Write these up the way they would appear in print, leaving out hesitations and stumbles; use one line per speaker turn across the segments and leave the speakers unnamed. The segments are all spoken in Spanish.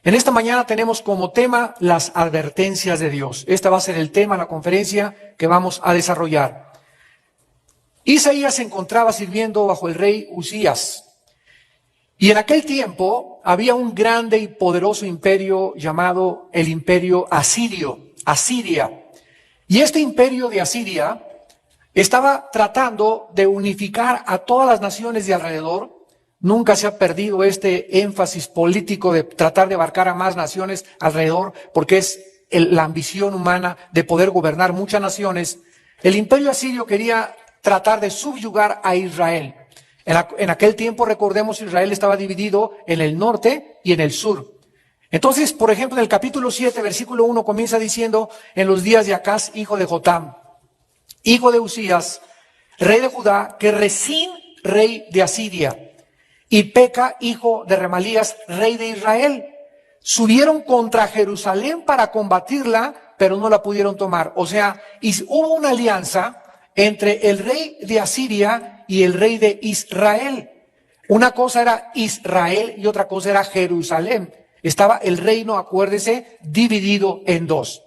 En esta mañana tenemos como tema las advertencias de Dios. Este va a ser el tema de la conferencia que vamos a desarrollar. Isaías se encontraba sirviendo bajo el rey Usías. Y en aquel tiempo había un grande y poderoso imperio llamado el imperio Asiria. Y este imperio de Asiria estaba tratando de unificar a todas las naciones de alrededor. Nunca se ha perdido este énfasis político de tratar de abarcar a más naciones alrededor, porque es la ambición humana de poder gobernar muchas naciones. El imperio asirio quería tratar de subyugar a Israel. En aquel tiempo, recordemos, Israel estaba dividido en el norte y en el sur. Entonces, por ejemplo, en el capítulo 7, versículo 1, comienza diciendo: en los días de Acaz, hijo de Jotam, hijo de Usías, rey de Judá, que Resín, rey de Asiria, y Peca, hijo de Remalías, rey de Israel, subieron contra Jerusalén para combatirla, pero no la pudieron tomar. O sea, hubo una alianza entre el rey de Asiria y el rey de Israel. Una cosa era Israel y otra cosa era Jerusalén. Estaba el reino, acuérdese, dividido en dos.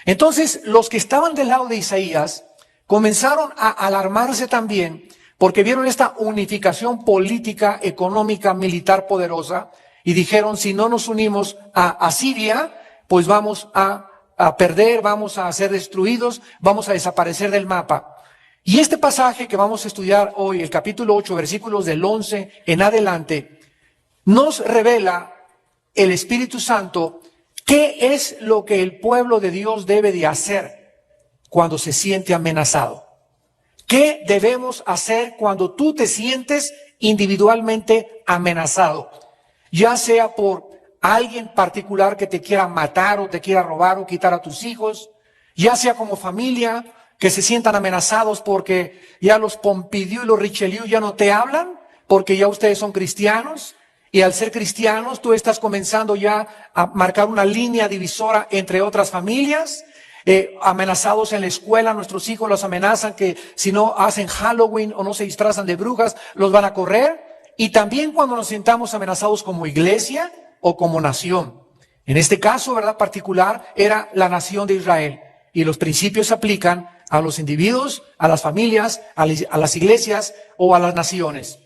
Entonces, los que estaban del lado de Isaías comenzaron a alarmarse también, porque vieron esta unificación política, económica, militar poderosa, y dijeron: si no nos unimos a Asiria, pues vamos a perder, vamos a ser destruidos, vamos a desaparecer del mapa. Y este pasaje que vamos a estudiar hoy, el capítulo 8, versículos del 11 en adelante, nos revela el Espíritu Santo qué es lo que el pueblo de Dios debe de hacer cuando se siente amenazado. ¿Qué debemos hacer cuando tú te sientes individualmente amenazado? Ya sea por alguien particular que te quiera matar o te quiera robar o quitar a tus hijos, ya sea como familia, que se sientan amenazados porque ya los Pompidou y los Richelieu ya no te hablan, porque ya ustedes son cristianos, y al ser cristianos tú estás comenzando ya a marcar una línea divisora entre otras familias. Amenazados en la escuela, nuestros hijos los amenazan que si no hacen Halloween o no se disfrazan de brujas, los van a correr. Y también cuando nos sintamos amenazados como iglesia o como nación. En este caso, ¿verdad?, particular, era la nación de Israel. Y los principios se aplican a los individuos, a las familias, a las iglesias o a las naciones.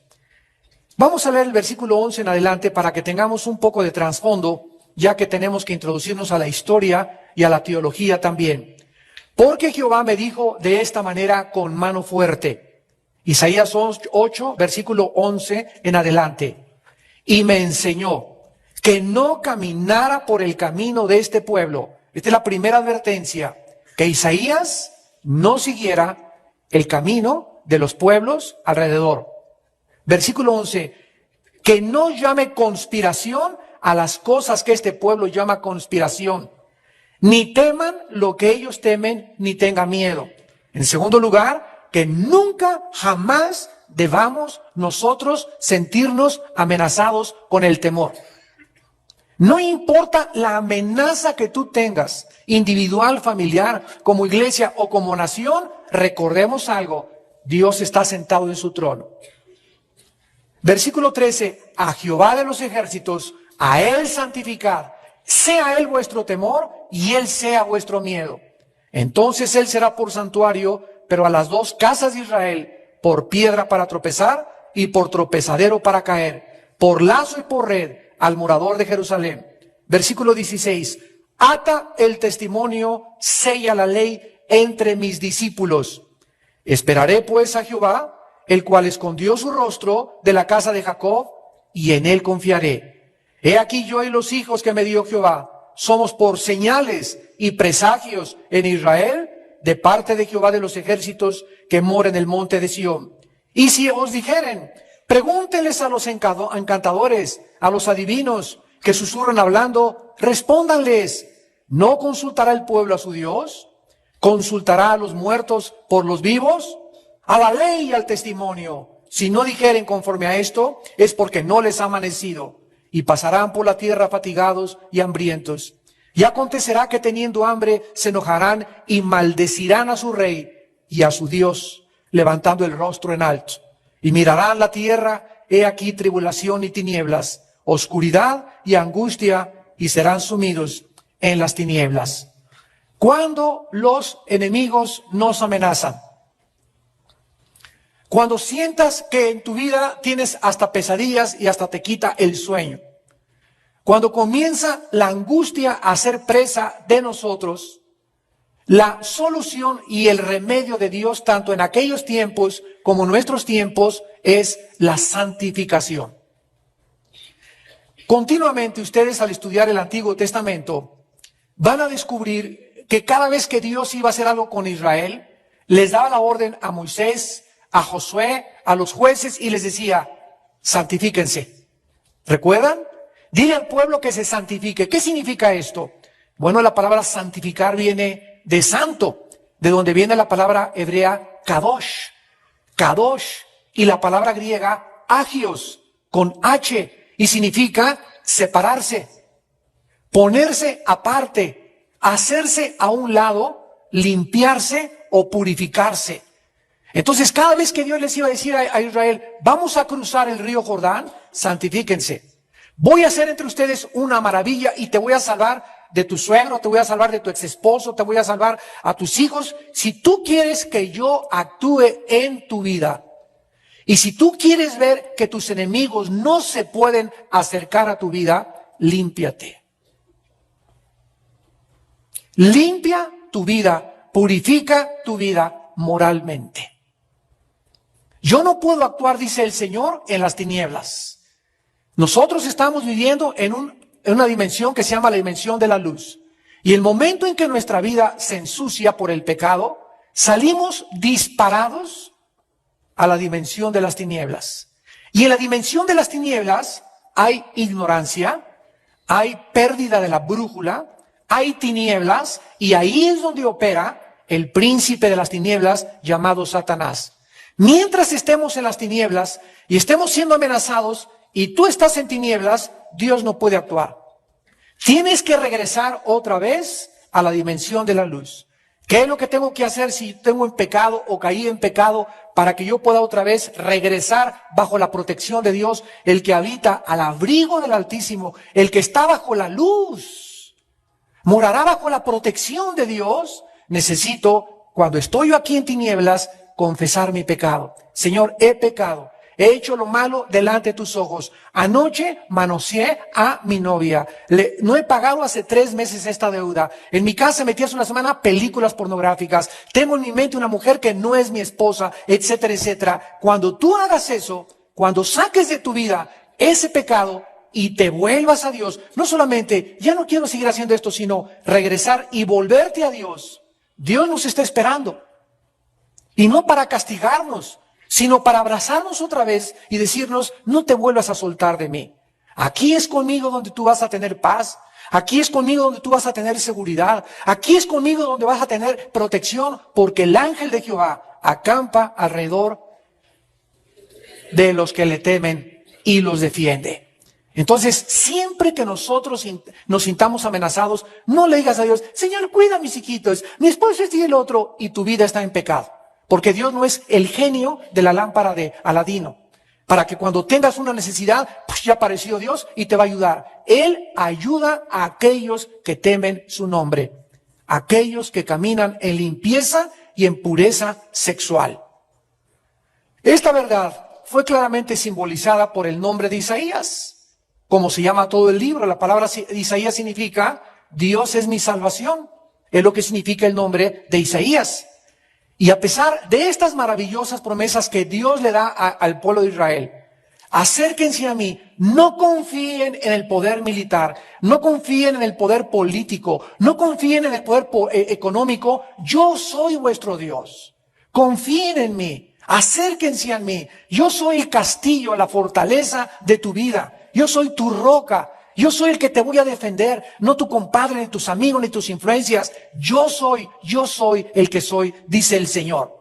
Vamos a leer el versículo 11 en adelante para que tengamos un poco de trasfondo, ya que tenemos que introducirnos a la historia y a la teología también. Porque Jehová me dijo de esta manera con mano fuerte. Isaías 8, versículo 11 en adelante. Y me enseñó que no caminara por el camino de este pueblo. Esta es la primera advertencia, que Isaías no siguiera el camino de los pueblos alrededor. Versículo 11, que no llame conspiración a las cosas que este pueblo llama conspiración, ni teman lo que ellos temen, ni tengan miedo. En segundo lugar, que nunca, jamás debamos nosotros sentirnos amenazados con el temor. No importa la amenaza que tú tengas, individual, familiar, como iglesia o como nación, recordemos algo: Dios está sentado en su trono. Versículo 13, a Jehová de los ejércitos, a Él santificad, sea Él vuestro temor y Él sea vuestro miedo. Entonces Él será por santuario, pero a las dos casas de Israel, por piedra para tropezar y por tropezadero para caer, por lazo y por red al morador de Jerusalén. Versículo 16, ata el testimonio, sella la ley entre mis discípulos. Esperaré pues a Jehová, el cual escondió su rostro de la casa de Jacob, y en Él confiaré. He aquí yo y los hijos que me dio Jehová, somos por señales y presagios en Israel, de parte de Jehová de los ejércitos, que mora en el monte de Sión. Y si os dijeren, pregúntenles a los encantadores, a los adivinos, que susurran hablando, respóndanles, ¿no consultará el pueblo a su Dios? ¿Consultará a los muertos por los vivos? A la ley y al testimonio. Si no dijeren conforme a esto, es porque no les ha amanecido, y pasarán por la tierra fatigados y hambrientos. Y acontecerá que teniendo hambre se enojarán y maldecirán a su rey y a su Dios, levantando el rostro en alto. Y mirarán la tierra, he aquí tribulación y tinieblas, oscuridad y angustia y serán sumidos en las tinieblas. Cuando los enemigos nos amenazan, cuando sientas que en tu vida tienes hasta pesadillas y hasta te quita el sueño, cuando comienza la angustia a ser presa de nosotros, la solución y el remedio de Dios, tanto en aquellos tiempos como en nuestros tiempos, es la santificación. Continuamente ustedes, al estudiar el Antiguo Testamento, van a descubrir que cada vez que Dios iba a hacer algo con Israel, les daba la orden a Moisés, a Josué, a los jueces, y les decía: santifíquense. ¿Recuerdan? Dile al pueblo que se santifique. ¿Qué significa esto? Bueno, la palabra santificar viene de santo, de donde viene la palabra hebrea kadosh, kadosh, y la palabra griega agios, con H, y significa separarse, ponerse aparte, hacerse a un lado, limpiarse o purificarse. Entonces, cada vez que Dios les iba a decir a Israel: vamos a cruzar el río Jordán, santifíquense. Voy a hacer entre ustedes una maravilla y te voy a salvar de tu suegro, te voy a salvar de tu exesposo, te voy a salvar a tus hijos. Si tú quieres que yo actúe en tu vida, y si tú quieres ver que tus enemigos no se pueden acercar a tu vida, límpiate. Limpia tu vida, purifica tu vida moralmente. Yo no puedo actuar, dice el Señor, en las tinieblas. Nosotros estamos viviendo en una dimensión que se llama la dimensión de la luz. Y el momento en que nuestra vida se ensucia por el pecado, salimos disparados a la dimensión de las tinieblas. Y en la dimensión de las tinieblas hay ignorancia, hay pérdida de la brújula, hay tinieblas, y ahí es donde opera el príncipe de las tinieblas llamado Satanás. Mientras estemos en las tinieblas y estemos siendo amenazados y tú estás en tinieblas, Dios no puede actuar. Tienes que regresar otra vez a la dimensión de la luz. ¿Qué es lo que tengo que hacer si tengo en pecado o caí en pecado para que yo pueda otra vez regresar bajo la protección de Dios, el que habita al abrigo del Altísimo, el que está bajo la luz, morará bajo la protección de Dios? Necesito, cuando estoy yo aquí en tinieblas, confesar mi pecado. Señor, he pecado. He hecho lo malo delante de tus ojos. Anoche manoseé a mi novia. No he pagado hace 3 meses esta deuda. En mi casa metí hace una semana películas pornográficas. Tengo en mi mente una mujer que no es mi esposa, etcétera, etcétera. Cuando tú hagas eso, cuando saques de tu vida ese pecado y te vuelvas a Dios, no solamente, ya no quiero seguir haciendo esto, sino regresar y volverte a Dios. Dios nos está esperando. Y no para castigarnos, sino para abrazarnos otra vez y decirnos: no te vuelvas a soltar de mí. Aquí es conmigo donde tú vas a tener paz. Aquí es conmigo donde tú vas a tener seguridad. Aquí es conmigo donde vas a tener protección, porque el ángel de Jehová acampa alrededor de los que le temen y los defiende. Entonces, siempre que nosotros nos sintamos amenazados, no le digas a Dios: Señor, cuida a mis hijitos, mi esposo es y el otro, y tu vida está en pecado. Porque Dios no es el genio de la lámpara de Aladino, para que cuando tengas una necesidad, pues ya apareció Dios y te va a ayudar. Él ayuda a aquellos que temen su nombre, aquellos que caminan en limpieza y en pureza sexual. Esta verdad fue claramente simbolizada por el nombre de Isaías, como se llama todo el libro. La palabra Isaías significa Dios es mi salvación. Es lo que significa el nombre de Isaías. Y a pesar de estas maravillosas promesas que Dios le da al pueblo de Israel: acérquense a mí, no confíen en el poder militar, no confíen en el poder político, no confíen en el poder económico, yo soy vuestro Dios. Confíen en mí, acérquense a mí, yo soy el castillo, la fortaleza de tu vida, yo soy tu roca. Yo soy el que te voy a defender, no tu compadre, ni tus amigos, ni tus influencias. Yo soy el que soy, dice el Señor.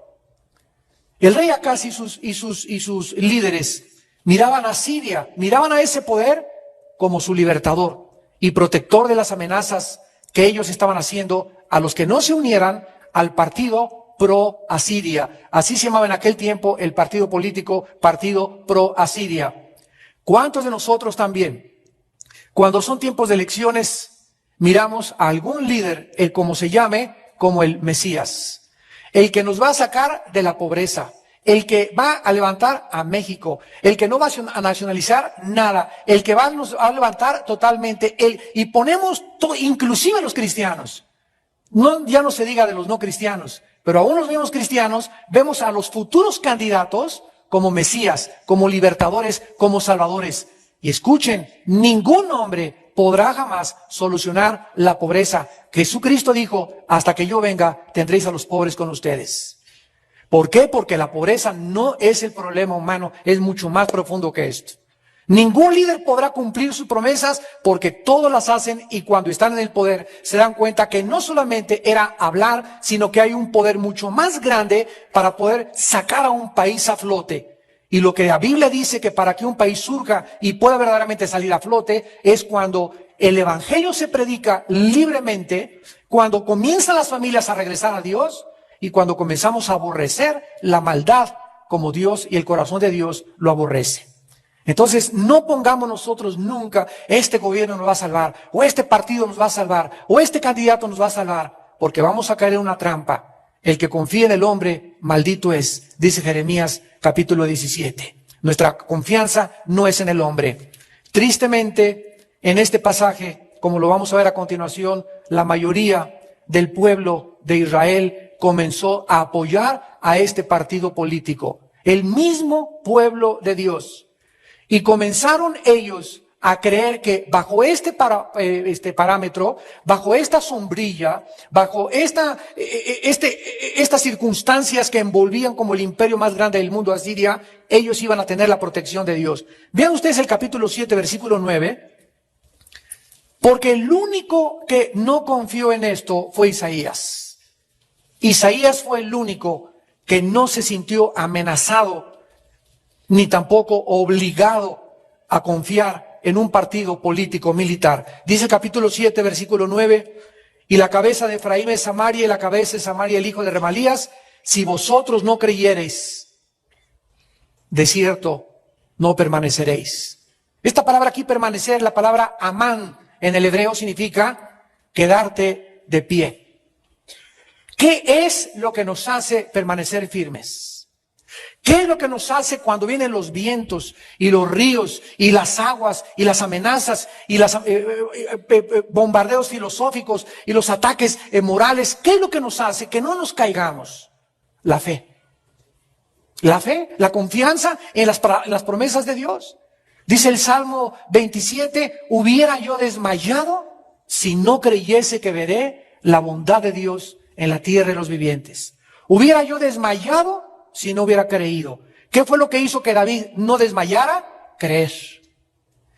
El rey Acaz y sus líderes miraban a Siria, miraban a ese poder como su libertador y protector de las amenazas que ellos estaban haciendo a los que no se unieran al partido pro-Asiria. Así se llamaba en aquel tiempo el partido político, partido pro-Asiria. ¿Cuántos de nosotros también, Cuando son tiempos de elecciones, miramos a algún líder, el como se llame, como el Mesías, el que nos va a sacar de la pobreza, el que va a levantar a México, el que no va a nacionalizar nada, el que nos va a levantar totalmente, y ponemos inclusive los cristianos. No, ya no se diga de los no cristianos, pero aún los mismos cristianos vemos a los futuros candidatos como Mesías, como libertadores, como salvadores. Y escuchen, ningún hombre podrá jamás solucionar la pobreza. Jesucristo dijo, hasta que yo venga, tendréis a los pobres con ustedes. ¿Por qué? Porque la pobreza no es el problema humano, es mucho más profundo que esto. Ningún líder podrá cumplir sus promesas porque todos las hacen y cuando están en el poder se dan cuenta que no solamente era hablar, sino que hay un poder mucho más grande para poder sacar a un país a flote. Y lo que la Biblia dice que para que un país surja y pueda verdaderamente salir a flote es cuando el evangelio se predica libremente, cuando comienzan las familias a regresar a Dios y cuando comenzamos a aborrecer la maldad como Dios y el corazón de Dios lo aborrece. Entonces, no pongamos nosotros nunca, este gobierno nos va a salvar, o este partido nos va a salvar, o este candidato nos va a salvar, porque vamos a caer en una trampa. El que confía en el hombre, maldito es, dice Jeremías capítulo 17. Nuestra confianza no es en el hombre. Tristemente, en este pasaje, como lo vamos a ver a continuación, la mayoría del pueblo de Israel comenzó a apoyar a este partido político. El mismo pueblo de Dios. Y comenzaron ellos a creer que bajo este parámetro, bajo esta sombrilla, bajo estas circunstancias que envolvían como el imperio más grande del mundo, Asiria, ellos iban a tener la protección de Dios. Vean ustedes el capítulo 7, versículo 9. Porque el único que no confió en esto fue Isaías. Isaías fue el único que no se sintió amenazado ni tampoco obligado a confiar en un partido político militar. Dice el capítulo 7, versículo 9, y la cabeza de Efraín es Samaria, y la cabeza de Samaria el hijo de Remalías, si vosotros no creyereis, de cierto no permaneceréis. Esta palabra aquí, permanecer, la palabra amán en el hebreo significa quedarte de pie. ¿Qué es lo que nos hace permanecer firmes? ¿Qué es lo que nos hace cuando vienen los vientos y los ríos y las aguas y las amenazas y los bombardeos filosóficos y los ataques morales? ¿Qué es lo que nos hace que no nos caigamos? La fe. La fe, la confianza en las promesas de Dios. Dice el Salmo 27, hubiera yo desmayado si no creyese que veré la bondad de Dios en la tierra de los vivientes. Hubiera yo desmayado si no hubiera creído. ¿Qué fue lo que hizo que David no desmayara? Creer.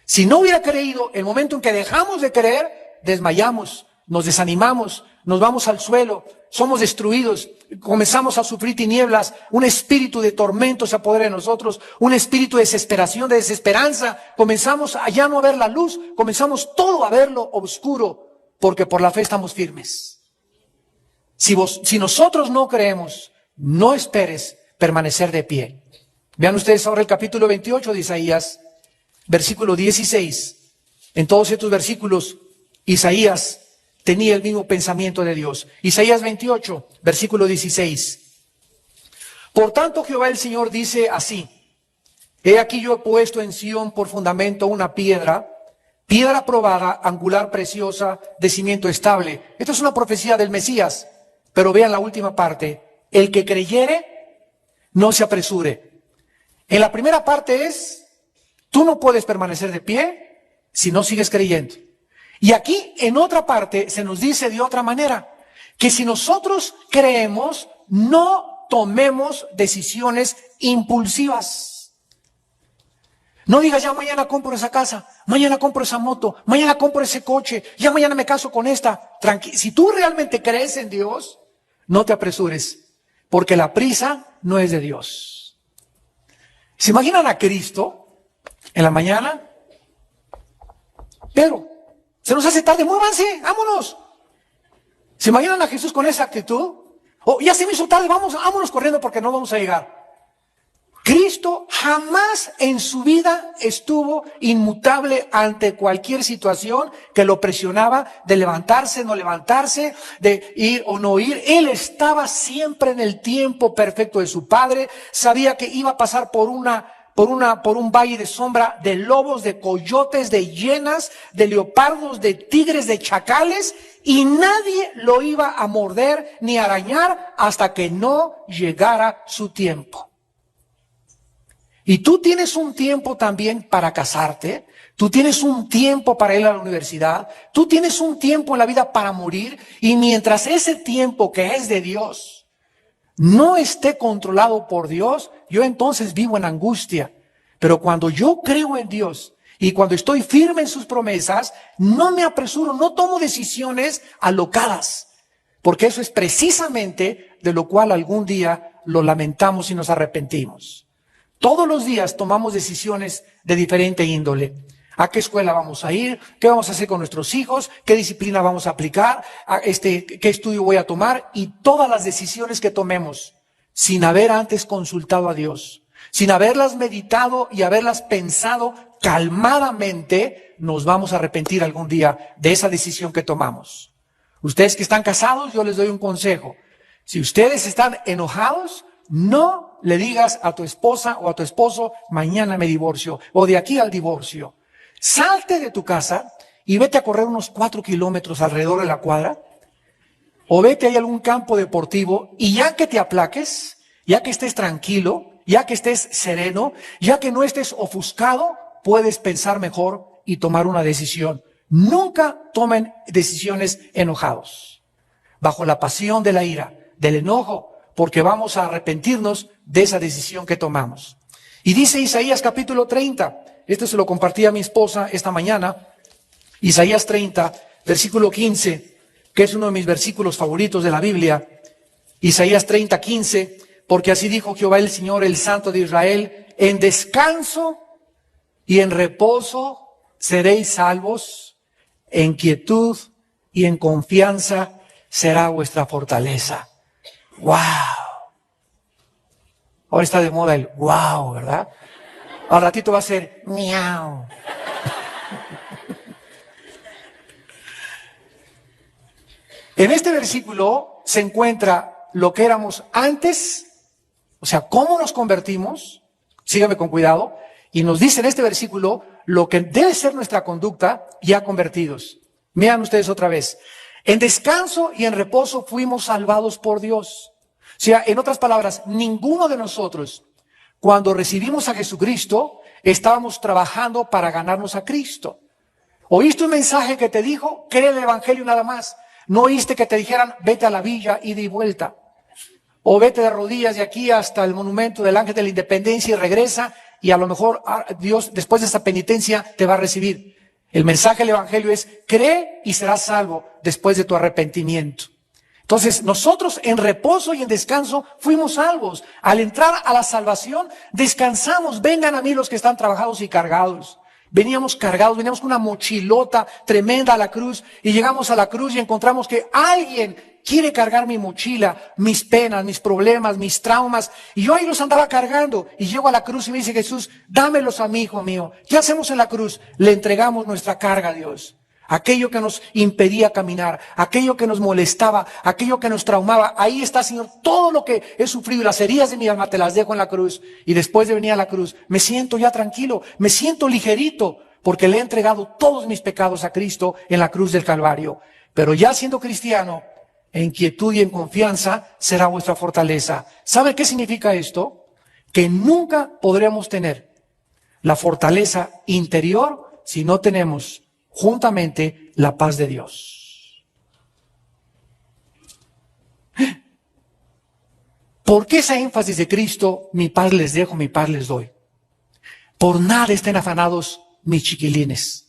Si no hubiera creído, el momento en que dejamos de creer, desmayamos, nos desanimamos, nos vamos al suelo, somos destruidos, comenzamos a sufrir tinieblas, un espíritu de tormento se apodera de nosotros, un espíritu de desesperación, de desesperanza, comenzamos a ya no ver la luz, comenzamos todo a verlo oscuro, porque por la fe estamos firmes. Si nosotros no creemos, no esperes permanecer de pie. Vean ustedes ahora el capítulo 28 de Isaías, versículo 16. En todos estos versículos, Isaías tenía el mismo pensamiento de Dios. Isaías 28, versículo 16. Por tanto, Jehová el Señor dice así: he aquí yo he puesto en Sión por fundamento una piedra probada, angular, preciosa, de cimiento estable. Esto es una profecía del Mesías. Pero vean la última parte: el que creyere, no se apresure. En la primera parte es, tú no puedes permanecer de pie si no sigues creyendo. Y aquí, en otra parte, se nos dice de otra manera, que si nosotros creemos, no tomemos decisiones impulsivas. No digas, ya mañana compro esa casa, mañana compro esa moto, mañana compro ese coche, ya mañana me caso con esta. Si tú realmente crees en Dios, no te apresures. Porque la prisa no es de Dios. ¿Se imaginan a Cristo en la mañana? Pedro, se nos hace tarde, muévanse, vámonos. ¿Se imaginan a Jesús con esa actitud? Oh, ya se me hizo tarde, vámonos corriendo porque no vamos a llegar. Cristo jamás en su vida estuvo inmutable ante cualquier situación que lo presionaba de levantarse, no levantarse, de ir o no ir. Él estaba siempre en el tiempo perfecto de su Padre. Sabía que iba a pasar por un valle de sombra de lobos, de coyotes, de hienas, de leopardos, de tigres, de chacales, y nadie lo iba a morder ni arañar hasta que no llegara su tiempo. Y tú tienes un tiempo también para casarte, tú tienes un tiempo para ir a la universidad, tú tienes un tiempo en la vida para morir, y mientras ese tiempo que es de Dios no esté controlado por Dios, yo entonces vivo en angustia. Pero cuando yo creo en Dios y cuando estoy firme en sus promesas, no me apresuro, no tomo decisiones alocadas, porque eso es precisamente de lo cual algún día lo lamentamos y nos arrepentimos. Todos los días tomamos decisiones de diferente índole. ¿A qué escuela vamos a ir? ¿Qué vamos a hacer con nuestros hijos? ¿Qué disciplina vamos a aplicar? ¿Qué estudio voy a tomar? Y todas las decisiones que tomemos sin haber antes consultado a Dios, sin haberlas meditado y haberlas pensado calmadamente, nos vamos a arrepentir algún día de esa decisión que tomamos. Ustedes que están casados, yo les doy un consejo. Si ustedes están enojados, no le digas a tu esposa o a tu esposo, mañana me divorcio, o de aquí al divorcio. Salte de tu casa y vete a correr unos 4 kilómetros alrededor de la cuadra, o vete a algún campo deportivo, y ya que te aplaques, ya que estés tranquilo, ya que estés sereno, ya que no estés ofuscado, puedes pensar mejor y tomar una decisión. Nunca tomen decisiones enojados, bajo la pasión de la ira, del enojo, porque vamos a arrepentirnos de esa decisión que tomamos. Y dice Isaías capítulo 30, esto se lo compartí a mi esposa esta mañana, Isaías 30, versículo 15, que es uno de mis versículos favoritos de la Biblia. Isaías 30, 15, porque así dijo Jehová el Señor, el Santo de Israel, en descanso y en reposo seréis salvos, en quietud y en confianza será vuestra fortaleza. ¡Wow! Ahora está de moda el wow, ¿verdad? Al ratito va a ser miau. En este versículo se encuentra lo que éramos antes, o sea, cómo nos convertimos, sígame con cuidado, y nos dice en este versículo lo que debe ser nuestra conducta ya convertidos. Vean ustedes otra vez. En descanso y en reposo fuimos salvados por Dios. O sea, en otras palabras, ninguno de nosotros, cuando recibimos a Jesucristo, estábamos trabajando para ganarnos a Cristo. ¿Oíste un mensaje que te dijo, cree el Evangelio nada más? ¿No oíste que te dijeran, vete a la villa, ida y vuelta? O vete de rodillas de aquí hasta el monumento del Ángel de la Independencia y regresa, y a lo mejor Dios, después de esa penitencia, te va a recibir. El mensaje del Evangelio es, cree y serás salvo después de tu arrepentimiento. Entonces, nosotros en reposo y en descanso fuimos salvos. Al entrar a la salvación, descansamos. Vengan a mí los que están trabajados y cargados. Veníamos cargados, veníamos con una mochilota tremenda a la cruz, y llegamos a la cruz y encontramos que alguien quiere cargar mi mochila, mis penas, mis problemas, mis traumas, y yo ahí los andaba cargando, y llego a la cruz y me dice Jesús, dámelos a mí, hijo mío. ¿Qué hacemos en la cruz? Le entregamos nuestra carga a Dios. Aquello que nos impedía caminar, aquello que nos molestaba, aquello que nos traumaba, ahí está, Señor, todo lo que he sufrido, las heridas de mi alma te las dejo en la cruz. Y después de venir a la cruz, me siento ya tranquilo, me siento ligerito, porque le he entregado todos mis pecados a Cristo en la cruz del Calvario. Pero ya siendo cristiano, en quietud y en confianza será vuestra fortaleza. ¿Sabe qué significa esto? Que nunca podremos tener la fortaleza interior si no tenemos juntamente la paz de Dios. ¿Por qué esa énfasis de Cristo? Mi paz les dejo, mi paz les doy. Por nada estén afanados mis chiquilines.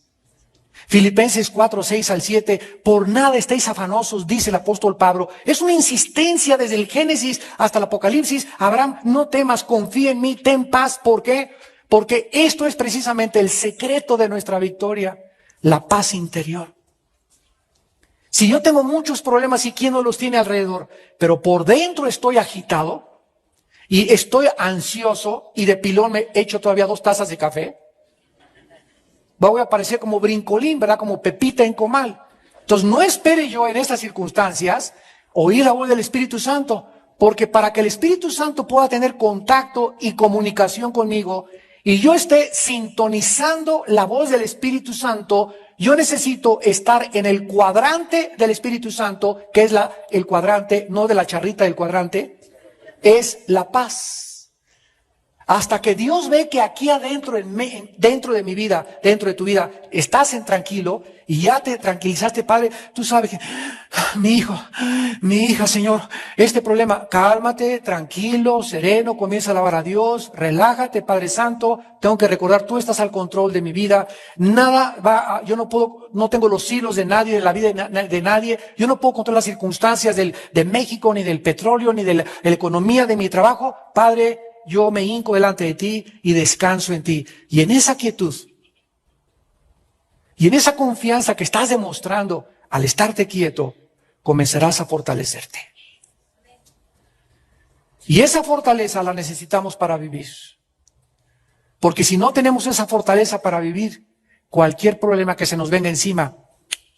Filipenses 4, 6 al 7, por nada estéis afanosos, dice el apóstol Pablo. Es una insistencia desde el Génesis hasta el Apocalipsis. Abraham, no temas, confía en mí, ten paz. ¿Por qué? Porque esto es precisamente el secreto de nuestra victoria. La paz interior. Si yo tengo muchos problemas y quién no los tiene alrededor, pero por dentro estoy agitado, y estoy ansioso y de pilón me echo todavía 2 tazas de café, voy a parecer como brincolín, ¿verdad? Como Pepita en comal. Entonces no espere yo en estas circunstancias oír la voz del Espíritu Santo, porque para que el Espíritu Santo pueda tener contacto y comunicación conmigo y yo esté sintonizando la voz del Espíritu Santo, yo necesito estar en el cuadrante del Espíritu Santo, que es el cuadrante, no de la charrita del cuadrante, es la paz. Hasta que Dios ve que aquí adentro, dentro de mi vida, dentro de tu vida, estás en tranquilo y ya te tranquilizaste, Padre, tú sabes que, mi hija, Señor, este problema, cálmate, tranquilo, sereno, comienza a alabar a Dios, relájate, Padre Santo, tengo que recordar, tú estás al control de mi vida, yo no tengo los hilos de nadie, de la vida de nadie, yo no puedo controlar las circunstancias de México, ni del petróleo, ni de la economía de mi trabajo, Padre, yo me hinco delante de ti y descanso en ti. Y en esa quietud, y en esa confianza que estás demostrando al estarte quieto, comenzarás a fortalecerte. Y esa fortaleza la necesitamos para vivir. Porque si no tenemos esa fortaleza para vivir, cualquier problema que se nos venga encima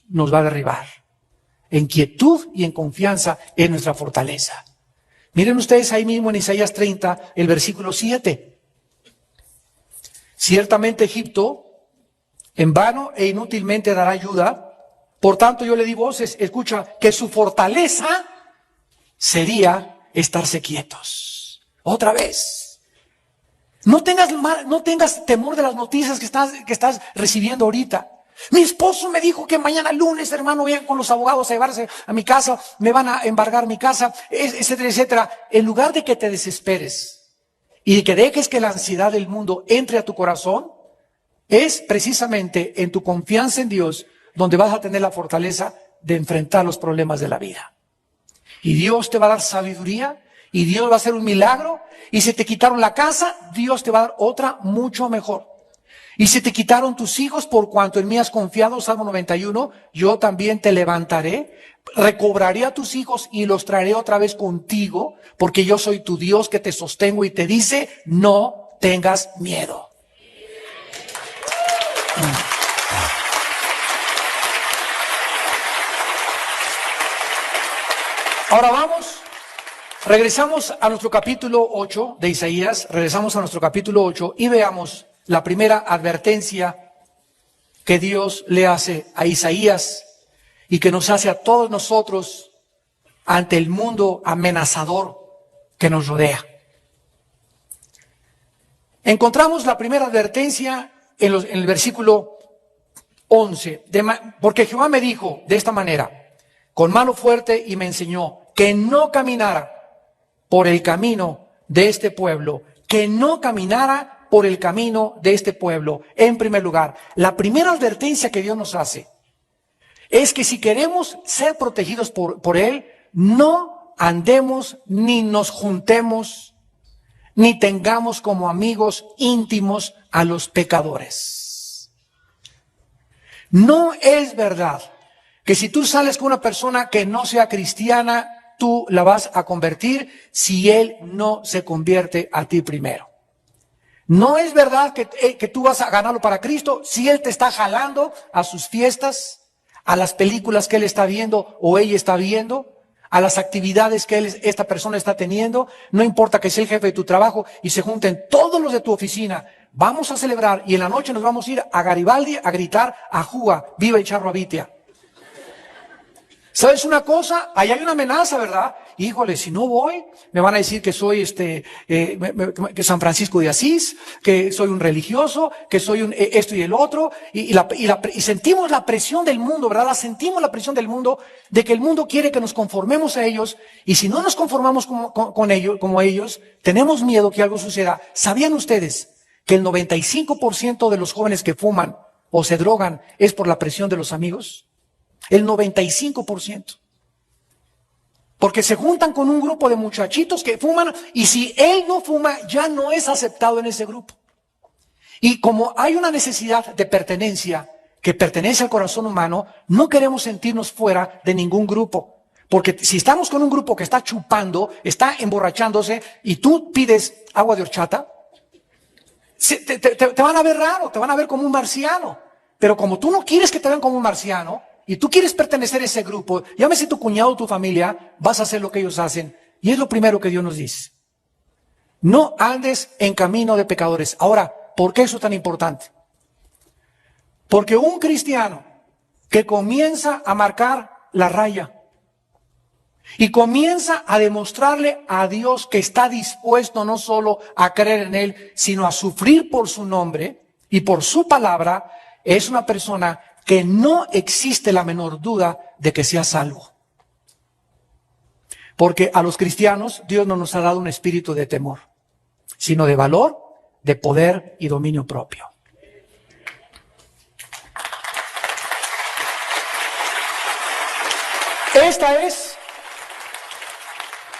nos va a derribar. En quietud y en confianza es nuestra fortaleza. Miren ustedes ahí mismo en Isaías 30, el versículo 7. Ciertamente Egipto en vano e inútilmente dará ayuda. Por tanto yo le di voces, escucha, que su fortaleza sería estarse quietos. Otra vez. No tengas temor de las noticias que estás recibiendo ahorita. Mi esposo me dijo que mañana lunes, hermano, vayan con los abogados a llevarse a mi casa, me van a embargar mi casa, etcétera, etcétera. En lugar de que te desesperes y de que dejes que la ansiedad del mundo entre a tu corazón, es precisamente en tu confianza en Dios donde vas a tener la fortaleza de enfrentar los problemas de la vida. Y Dios te va a dar sabiduría, y Dios va a hacer un milagro, y si te quitaron la casa, Dios te va a dar otra mucho mejor. Y si te quitaron tus hijos por cuanto en mí has confiado, Salmo 91, yo también te levantaré, recobraré a tus hijos y los traeré otra vez contigo, porque yo soy tu Dios que te sostengo y te dice, no tengas miedo. Ahora regresamos a nuestro capítulo 8 de Isaías, regresamos a nuestro capítulo 8 y veamos la primera advertencia que Dios le hace a Isaías y que nos hace a todos nosotros ante el mundo amenazador que nos rodea. Encontramos la primera advertencia en el versículo 11, porque Jehová me dijo de esta manera, con mano fuerte, y me enseñó que no caminara por el camino de este pueblo, que no caminara por el camino de este pueblo. En primer lugar, la primera advertencia que Dios nos hace es que si queremos ser protegidos por Él, no andemos ni nos juntemos ni tengamos como amigos íntimos a los pecadores. No es verdad que si tú sales con una persona que no sea cristiana, tú la vas a convertir si él no se convierte a ti primero. No es verdad que tú vas a ganarlo para Cristo si él te está jalando a sus fiestas, a las películas que él está viendo o ella está viendo, a las actividades que esta persona está teniendo. No importa que sea el jefe de tu trabajo y se junten todos los de tu oficina. Vamos a celebrar y en la noche nos vamos a ir a Garibaldi a gritar a Juga, viva el Charro Abitia. ¿Sabes una cosa? Ahí hay una amenaza, ¿verdad? Híjole, si no voy, me van a decir que soy que San Francisco de Asís, que soy un religioso, que soy esto y el otro, y sentimos la presión del mundo, ¿verdad? Sentimos la presión del mundo, de que el mundo quiere que nos conformemos a ellos, y si no nos conformamos como ellos, tenemos miedo que algo suceda. ¿Sabían ustedes que el 95% de los jóvenes que fuman o se drogan es por la presión de los amigos? El 95%. Porque se juntan con un grupo de muchachitos que fuman y si él no fuma, ya no es aceptado en ese grupo. Y como hay una necesidad de pertenencia que pertenece al corazón humano, no queremos sentirnos fuera de ningún grupo. Porque si estamos con un grupo que está chupando, está emborrachándose, y tú pides agua de horchata, te van a ver raro, te van a ver como un marciano. Pero como tú no quieres que te vean como un marciano, y tú quieres pertenecer a ese grupo, llámese tu cuñado o tu familia, vas a hacer lo que ellos hacen. Y es lo primero que Dios nos dice. No andes en camino de pecadores. Ahora, ¿por qué eso es tan importante? Porque un cristiano que comienza a marcar la raya y comienza a demostrarle a Dios que está dispuesto no solo a creer en Él, sino a sufrir por su nombre y por su palabra, es una persona que no existe la menor duda de que sea salvo. Porque a los cristianos Dios no nos ha dado un espíritu de temor, sino de valor, de poder y dominio propio. Esta es,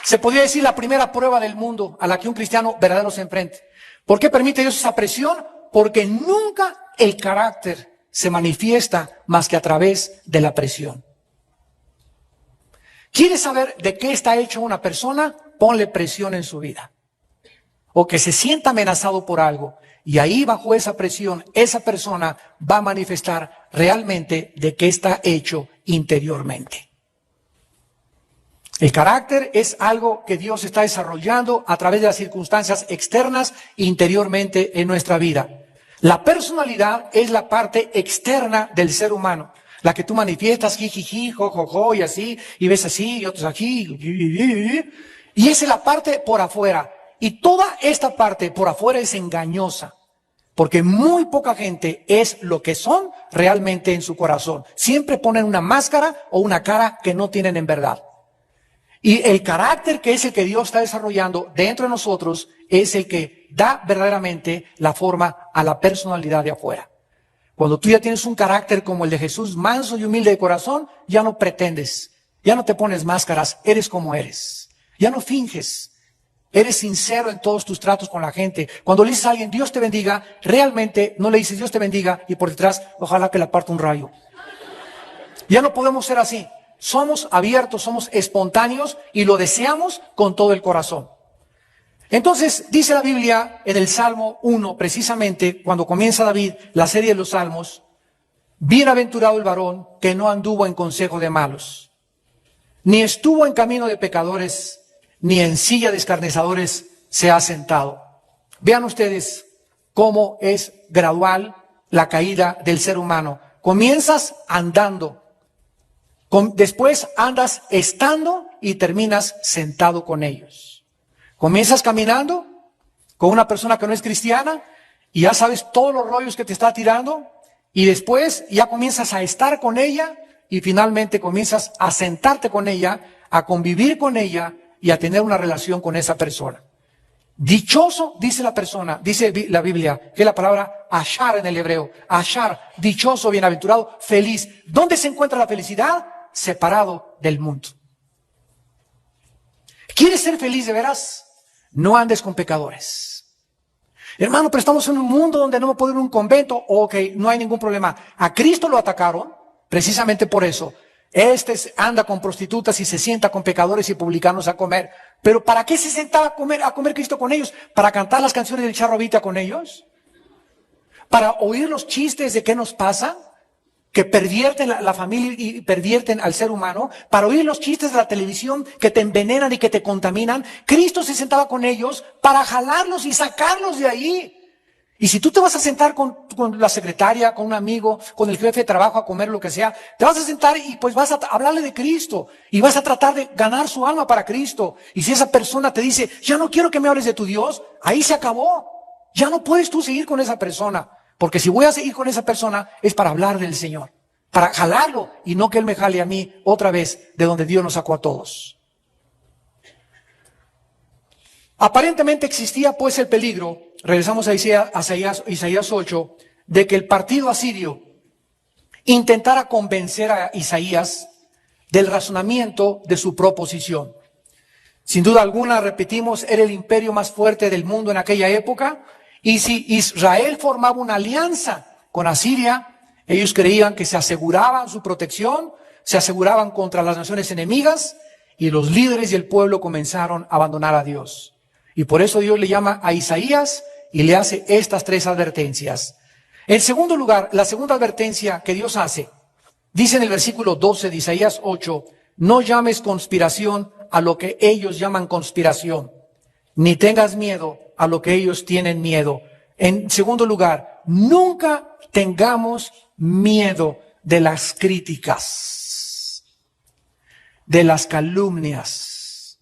se podría decir, la primera prueba del mundo a la que un cristiano verdadero se enfrenta. ¿Por qué permite Dios esa presión? Porque nunca el carácter se manifiesta más que a través de la presión. ¿Quieres saber de qué está hecho una persona? Ponle presión en su vida. O que se sienta amenazado por algo. Y ahí bajo esa presión, esa persona va a manifestar realmente de qué está hecho interiormente. El carácter es algo que Dios está desarrollando a través de las circunstancias externas interiormente en nuestra vida. La personalidad es la parte externa del ser humano, la que tú manifiestas, jijiji, jojojo, y así, y ves así, y otros aquí, y esa es la parte por afuera. Y toda esta parte por afuera es engañosa, porque muy poca gente es lo que son realmente en su corazón. Siempre ponen una máscara o una cara que no tienen en verdad. Y el carácter que es el que Dios está desarrollando dentro de nosotros es el que da verdaderamente la forma a la personalidad de afuera. Cuando tú ya tienes un carácter como el de Jesús, manso y humilde de corazón, ya no pretendes, ya no te pones máscaras, eres como eres. Ya no finges, eres sincero en todos tus tratos con la gente. Cuando le dices a alguien, Dios te bendiga, realmente no le dices Dios te bendiga y por detrás, ojalá que le aparte un rayo. Ya no podemos ser así. Somos abiertos, somos espontáneos y lo deseamos con todo el corazón. Entonces, dice la Biblia en el Salmo 1, precisamente cuando comienza David la serie de los Salmos, bienaventurado el varón que no anduvo en consejo de malos, ni estuvo en camino de pecadores, ni en silla de escarnecedores se ha sentado. Vean ustedes cómo es gradual la caída del ser humano. Comienzas andando. Después andas estando y terminas sentado con ellos. Comienzas caminando con una persona que no es cristiana y ya sabes todos los rollos que te está tirando y después ya comienzas a estar con ella y finalmente comienzas a sentarte con ella, a convivir con ella y a tener una relación con esa persona. Dichoso, dice la persona, dice la Biblia, que es la palabra ashar en el hebreo. Ashar, dichoso, bienaventurado, feliz. ¿Dónde se encuentra la felicidad? Separado del mundo. ¿Quieres ser feliz de veras? No andes con pecadores. Hermano, pero estamos en un mundo donde no me puedo ir a un convento. Ok, no hay ningún problema. A Cristo lo atacaron precisamente por eso. Anda con prostitutas y se sienta con pecadores y publicanos a comer. Pero ¿para qué se sentaba a comer Cristo con ellos? ¿Para cantar las canciones del Charro Vita con ellos? ¿Para oír los chistes de qué nos pasa? Que pervierten la familia y pervierten al ser humano, para oír los chistes de la televisión que te envenenan y que te contaminan. Cristo se sentaba con ellos para jalarlos y sacarlos de ahí. Y si tú te vas a sentar con la secretaria, con un amigo, con el jefe de trabajo a comer lo que sea, te vas a sentar y pues vas a hablarle de Cristo y vas a tratar de ganar su alma para Cristo. Y si esa persona te dice, ya no quiero que me hables de tu Dios, ahí se acabó. Ya no puedes tú seguir con esa persona. Porque si voy a seguir con esa persona es para hablar del Señor, para jalarlo y no que Él me jale a mí otra vez de donde Dios nos sacó a todos. Aparentemente existía pues el peligro, regresamos a Isaías 8, de que el partido asirio intentara convencer a Isaías del razonamiento de su proposición. Sin duda alguna, repetimos, era el imperio más fuerte del mundo en aquella época. Y si Israel formaba una alianza con Asiria, Ellos creían que se aseguraban su protección, se aseguraban contra las naciones enemigas, y los líderes y el pueblo comenzaron a abandonar a Dios. Y por eso Dios le llama a Isaías y le hace estas 3 advertencias. En segundo lugar, la segunda advertencia que Dios hace, dice en el versículo 12 de Isaías 8, no llames conspiración a lo que ellos llaman conspiración, ni tengas miedo a lo que ellos tienen miedo. En segundo lugar, nunca tengamos miedo de las críticas, de las calumnias,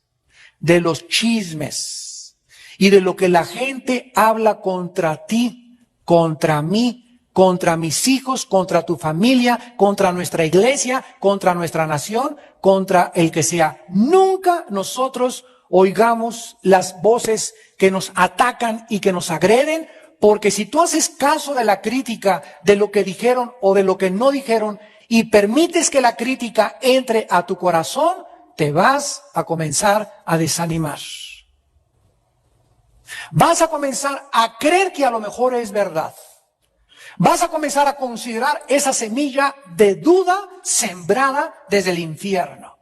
de los chismes y de lo que la gente habla contra ti, contra mí, contra mis hijos, contra tu familia, contra nuestra iglesia, contra nuestra nación, contra el que sea. Nunca nosotros oigamos las voces que nos atacan y que nos agreden, porque si tú haces caso de la crítica, de lo que dijeron o de lo que no dijeron, y permites que la crítica entre a tu corazón, te vas a comenzar a desanimar. Vas a comenzar a creer que a lo mejor es verdad. Vas a comenzar a considerar esa semilla de duda sembrada desde el infierno,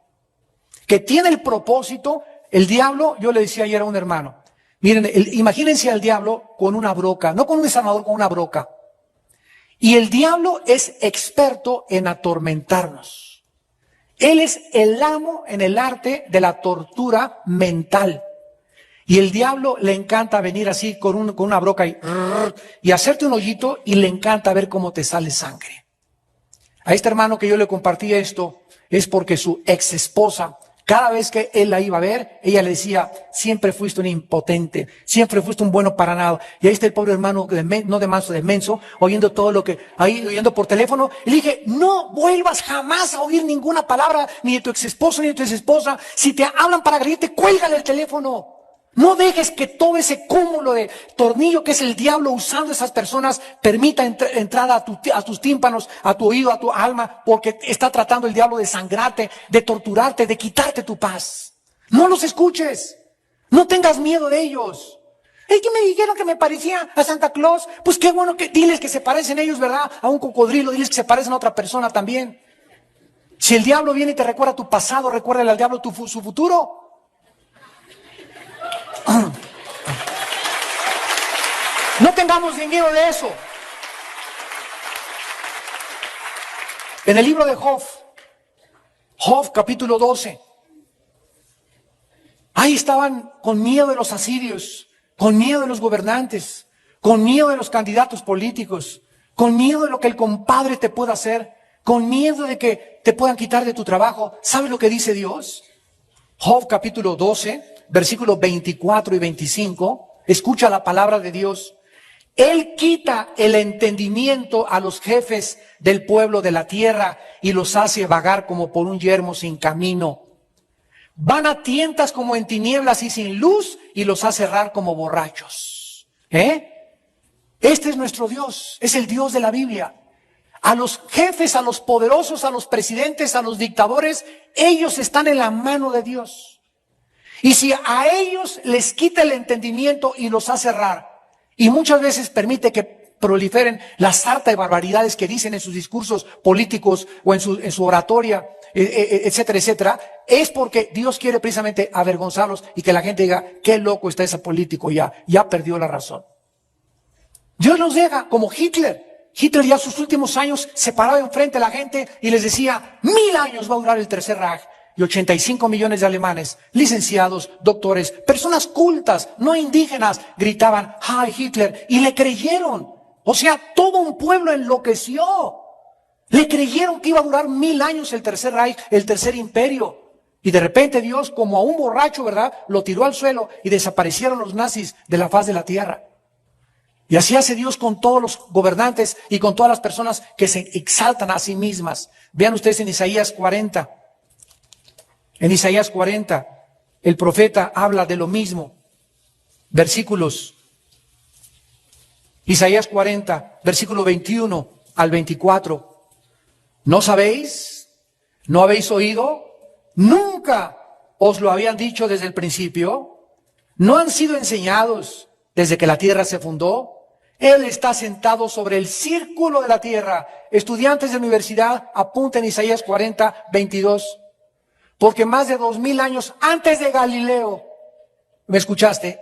que tiene el propósito. El diablo, yo le decía ayer a un hermano, miren, imagínense al diablo con una broca, no con un desarmador, con una broca. Y el diablo es experto en atormentarnos. Él es el amo en el arte de la tortura mental. Y el diablo le encanta venir así con una broca y hacerte un hoyito, y le encanta ver cómo te sale sangre. A este hermano que yo le compartí esto es porque su ex esposa, cada vez que él la iba a ver, ella le decía, siempre fuiste un impotente, siempre fuiste un bueno para nada. Y ahí está el pobre hermano, no de manso, de menso, oyendo todo lo que, ahí oyendo por teléfono. Y le dije, no vuelvas jamás a oír ninguna palabra, ni de tu ex esposo, ni de tu ex esposa. Si te hablan para agredirte, cuélgale el teléfono. No dejes que todo ese cúmulo de tornillo que es el diablo usando esas personas permita entrada a tus tímpanos, a tu oído, a tu alma, porque está tratando el diablo de sangrarte, de torturarte, de quitarte tu paz. No los escuches. No tengas miedo de ellos. Es que me dijeron que me parecía a Santa Claus. Pues qué bueno que diles que se parecen ellos, ¿verdad? A un cocodrilo, diles que se parecen a otra persona también. Si el diablo viene y te recuerda tu pasado, recuérdale al diablo su futuro. No tengamos miedo de eso. En el libro de Job capítulo 12, ahí estaban con miedo de los asirios, con miedo de los gobernantes, con miedo de los candidatos políticos, con miedo de lo que el compadre te pueda hacer, con miedo de que te puedan quitar de tu trabajo. ¿Sabes lo que dice Dios? Job capítulo 12, versículos 24 y 25, escucha la palabra de Dios. Él quita el entendimiento a los jefes del pueblo de la tierra y los hace vagar como por un yermo sin camino. Van a tientas como en tinieblas y sin luz, y los hace errar como borrachos. Este es nuestro Dios, es el Dios de la Biblia. A los jefes, a los poderosos, a los presidentes, a los dictadores, ellos están en la mano de Dios. Y si a ellos les quita el entendimiento y los hace errar, y muchas veces permite que proliferen la sarta de barbaridades que dicen en sus discursos políticos o en su oratoria, etcétera, etcétera, es porque Dios quiere precisamente avergonzarlos y que la gente diga, qué loco está ese político, ya perdió la razón. Dios los deja como Hitler. Hitler ya sus últimos años se paraba enfrente a la gente y les decía, 1000 años va a durar el Tercer Reich. Y 85 millones de alemanes, licenciados, doctores, personas cultas, no indígenas, gritaban, ¡ay, Hitler! Y le creyeron. O sea, todo un pueblo enloqueció. Le creyeron que iba a durar 1000 años el Tercer Reich, el Tercer Imperio. Y de repente Dios, como a un borracho, ¿verdad?, lo tiró al suelo y desaparecieron los nazis de la faz de la tierra. Y así hace Dios con todos los gobernantes y con todas las personas que se exaltan a sí mismas. Vean ustedes en Isaías 40. En Isaías 40, el profeta habla de lo mismo. Versículos. Isaías 40, versículo 21 al 24. ¿No sabéis? ¿No habéis oído? ¿Nunca os lo habían dicho desde el principio? ¿No han sido enseñados desde que la tierra se fundó? Él está sentado sobre el círculo de la tierra. Estudiantes de universidad, apunten Isaías 40:22. Porque más de 2000 años antes de Galileo, ¿me escuchaste?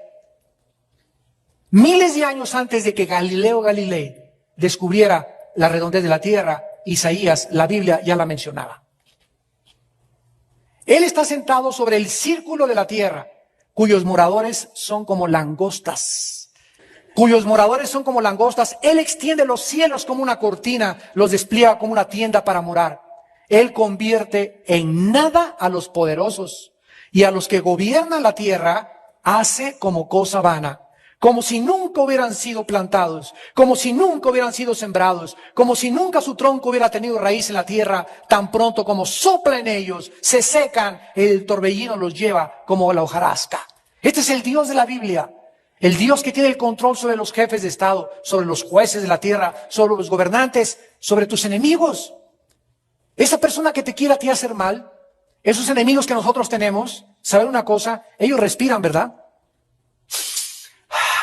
Miles de años antes de que Galileo Galilei descubriera la redondez de la tierra, Isaías, la Biblia ya la mencionaba. Él está sentado sobre el círculo de la tierra, cuyos moradores son como langostas. Cuyos moradores son como langostas. Él extiende los cielos como una cortina, los despliega como una tienda para morar. Él convierte en nada a los poderosos y a los que gobiernan la tierra hace como cosa vana. Como si nunca hubieran sido plantados, como si nunca hubieran sido sembrados, como si nunca su tronco hubiera tenido raíz en la tierra, tan pronto como sopla en ellos, se secan, el torbellino los lleva como la hojarasca. Este es el Dios de la Biblia, el Dios que tiene el control sobre los jefes de Estado, sobre los jueces de la tierra, sobre los gobernantes, sobre tus enemigos. Esa persona que te quiera a ti hacer mal, esos enemigos que nosotros tenemos, ¿saben una cosa? Ellos respiran, ¿verdad?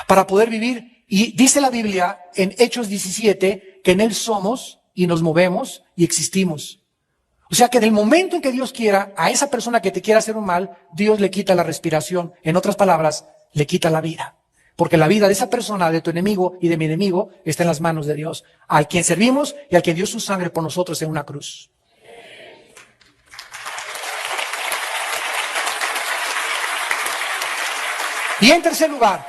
Para poder vivir. Y dice la Biblia en Hechos 17 que en Él somos y nos movemos y existimos. O sea que en el momento en que Dios quiera a esa persona que te quiera hacer un mal, Dios le quita la respiración. En otras palabras, le quita la vida. Porque la vida de esa persona, de tu enemigo y de mi enemigo, está en las manos de Dios. Al quien servimos y al quien dio su sangre por nosotros en una cruz. Y en tercer lugar,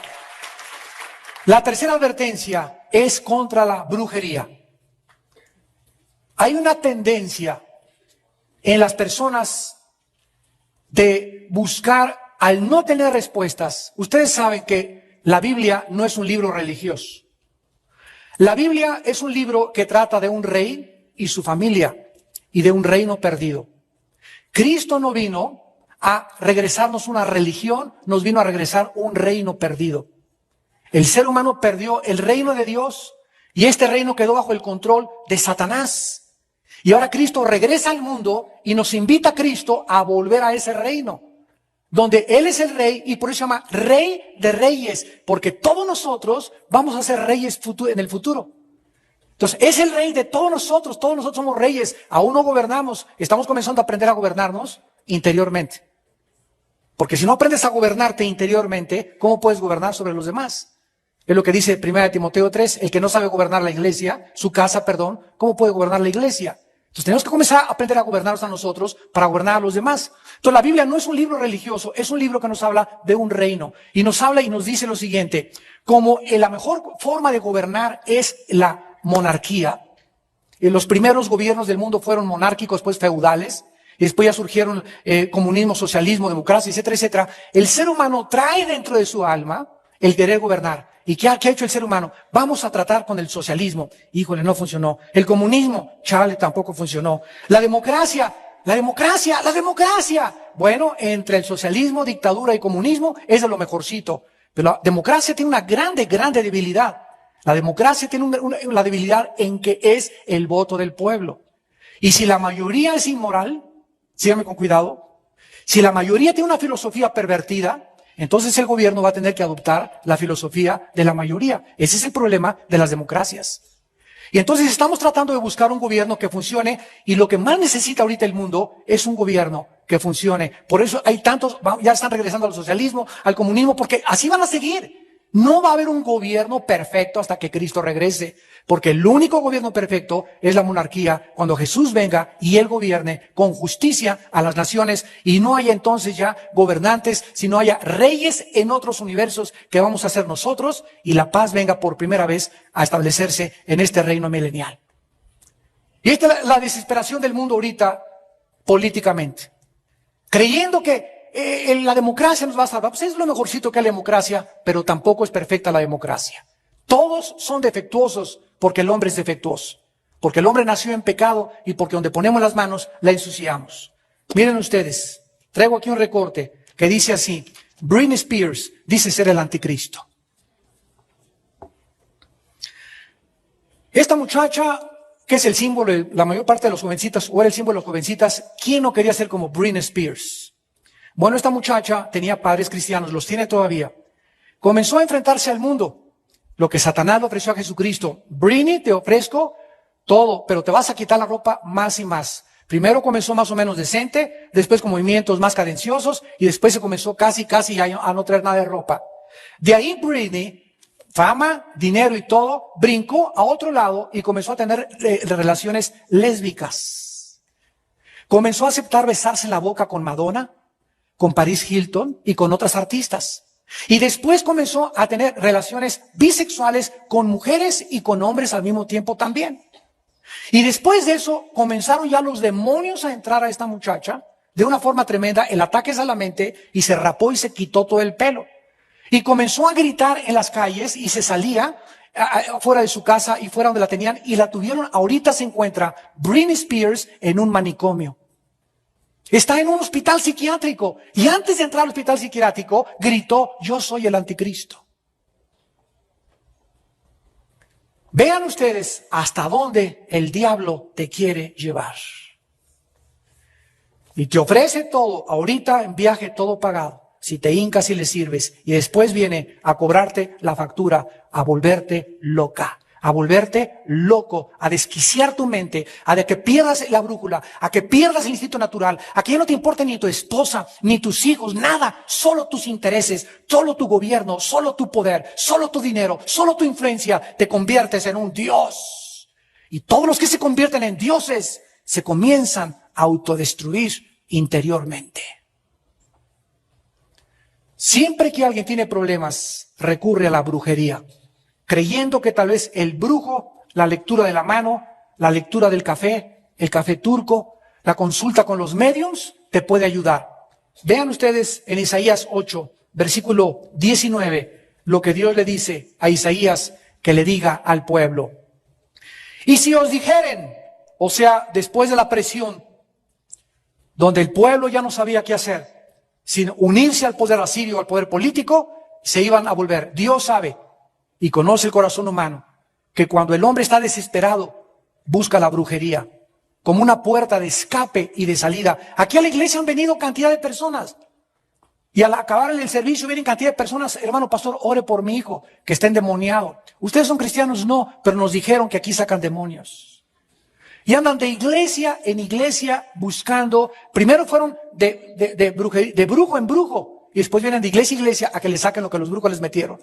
la tercera advertencia es contra la brujería. Hay una tendencia en las personas de buscar, al no tener respuestas. Ustedes saben que la Biblia no es un libro religioso. La Biblia es un libro que trata de un rey y su familia y de un reino perdido. Cristo no vino a regresarnos una religión, nos vino a regresar un reino perdido. El ser humano perdió el reino de Dios y este reino quedó bajo el control de Satanás. Y ahora Cristo regresa al mundo y nos invita a Cristo a volver a ese reino, donde Él es el rey y por eso se llama Rey de Reyes, porque todos nosotros vamos a ser reyes en el futuro. Entonces, es el rey de todos nosotros somos reyes, aún no gobernamos, estamos comenzando a aprender a gobernarnos interiormente. Porque si no aprendes a gobernarte interiormente, ¿cómo puedes gobernar sobre los demás? Es lo que dice 1 Timoteo 3, el que no sabe gobernar la iglesia, su casa, ¿cómo puede gobernar la iglesia? Entonces tenemos que comenzar a aprender a gobernarnos a nosotros para gobernar a los demás. Entonces la Biblia no es un libro religioso, es un libro que nos habla de un reino. Y nos habla y nos dice lo siguiente, como la mejor forma de gobernar es la monarquía. Los primeros gobiernos del mundo fueron monárquicos, después feudales. Y después ya surgieron comunismo, socialismo, democracia, etcétera, etcétera. El ser humano trae dentro de su alma el querer gobernar. ¿Y qué ha hecho el ser humano? Vamos a tratar con el socialismo. Híjole, no funcionó. El comunismo, chale, tampoco funcionó. La democracia. Bueno, entre el socialismo, dictadura y comunismo es de lo mejorcito. Pero la democracia tiene una grande debilidad. La democracia tiene una debilidad en que es el voto del pueblo. Y si la mayoría es inmoral, síganme con cuidado, si la mayoría tiene una filosofía pervertida, entonces el gobierno va a tener que adoptar la filosofía de la mayoría. Ese es el problema de las democracias. Y entonces estamos tratando de buscar un gobierno que funcione y lo que más necesita ahorita el mundo es un gobierno que funcione. Por eso hay tantos, ya están regresando al socialismo, al comunismo, porque así van a seguir. No va a haber un gobierno perfecto hasta que Cristo regrese, porque el único gobierno perfecto es la monarquía, cuando Jesús venga y Él gobierne con justicia a las naciones y no haya entonces ya gobernantes, sino haya reyes en otros universos que vamos a ser nosotros y la paz venga por primera vez a establecerse en este reino milenial. Y esta es la desesperación del mundo ahorita políticamente, creyendo que la democracia nos va a salvar. Pues es lo mejorcito que hay la democracia, pero tampoco es perfecta la democracia. Todos son defectuosos porque el hombre es defectuoso. Porque el hombre nació en pecado y porque donde ponemos las manos la ensuciamos. Miren ustedes, traigo aquí un recorte que dice así: Britney Spears dice ser el anticristo. Esta muchacha, que es el símbolo de la mayor parte de los jovencitas, o era el símbolo de los jovencitas, ¿quién no quería ser como Britney Spears? Bueno, esta muchacha tenía padres cristianos, los tiene todavía. Comenzó a enfrentarse al mundo. lo que Satanás le ofreció a Jesucristo. Brini, te ofrezco todo, pero te vas a quitar la ropa más y más. Primero comenzó más o menos decente, después con movimientos más cadenciosos, y después se comenzó casi a no traer nada de ropa. De ahí Britney, fama, dinero y todo, brincó a otro lado y comenzó a tener relaciones lésbicas. Comenzó a aceptar besarse la boca con Madonna, con Paris Hilton y con otras artistas. Y después comenzó a tener relaciones bisexuales con mujeres y con hombres al mismo tiempo también. Y después de eso comenzaron ya los demonios a entrar a esta muchacha de una forma tremenda. El ataque es a la mente, y se rapó y se quitó todo el pelo. Y comenzó a gritar en las calles y se salía fuera de su casa y fuera donde la tenían, y la tuvieron. Ahorita se encuentra Britney Spears en un manicomio. Está en un hospital psiquiátrico, y antes de entrar al hospital psiquiátrico gritó: yo soy el anticristo. Vean ustedes hasta dónde el diablo te quiere llevar. Y te ofrece todo, ahorita en viaje todo pagado, si te hincas y le sirves, y después viene a cobrarte la factura, a volverte loca, a volverte loco, a desquiciar tu mente, a de que pierdas la brújula, a que pierdas el instinto natural, a que ya no te importe ni tu esposa, ni tus hijos, nada, solo tus intereses, solo tu gobierno, solo tu poder, solo tu dinero, solo tu influencia. Te conviertes en un dios. Y todos los que se convierten en dioses se comienzan a autodestruir interiormente. Siempre que alguien tiene problemas, recurre a la brujería, creyendo que tal vez el brujo, la lectura de la mano, la lectura del café, el café turco, la consulta con los mediums, te puede ayudar. Vean ustedes en Isaías 8, versículo 19, lo que Dios le dice a Isaías que le diga al pueblo. Y si os dijeren, o sea, después de la presión, donde el pueblo ya no sabía qué hacer, sin unirse al poder asirio, al poder político, se iban a volver. Dios sabe y conoce el corazón humano, que cuando el hombre está desesperado, busca la brujería como una puerta de escape y de salida. Aquí a la iglesia han venido cantidad de personas, y al acabar el servicio vienen cantidad de personas: hermano pastor, ore por mi hijo que está endemoniado. ¿Ustedes son cristianos? No, pero nos dijeron que aquí sacan demonios. Y andan de iglesia en iglesia buscando. Primero fueron de brujo en brujo, y después vienen de iglesia en iglesia a que les saquen lo que los brujos les metieron.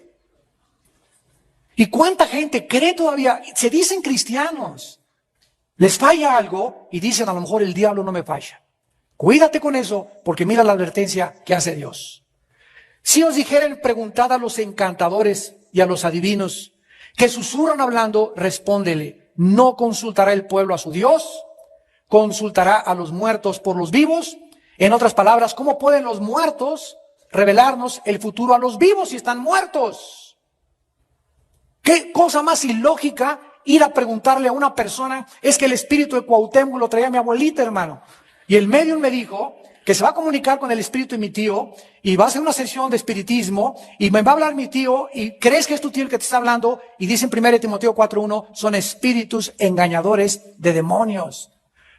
¿Y cuánta gente cree todavía? Se dicen cristianos, les falla algo y dicen: a lo mejor el diablo no me falla. Cuídate con eso, porque mira la advertencia que hace Dios. Si os dijeren, preguntad a los encantadores y a los adivinos que susurran hablando, respóndele: ¿no consultará el pueblo a su Dios? ¿Consultará a los muertos por los vivos? En otras palabras, ¿cómo pueden los muertos revelarnos el futuro a los vivos si están muertos? ¿Qué cosa más ilógica ir a preguntarle a una persona? Es que el espíritu de Cuauhtémoc lo traía mi abuelita, hermano. Y el medium me dijo que se va a comunicar con el espíritu de mi tío y va a hacer una sesión de espiritismo y me va a hablar mi tío, y crees que es tu tío el que te está hablando, y dice en 1 Timoteo 4:1, son espíritus engañadores de demonios.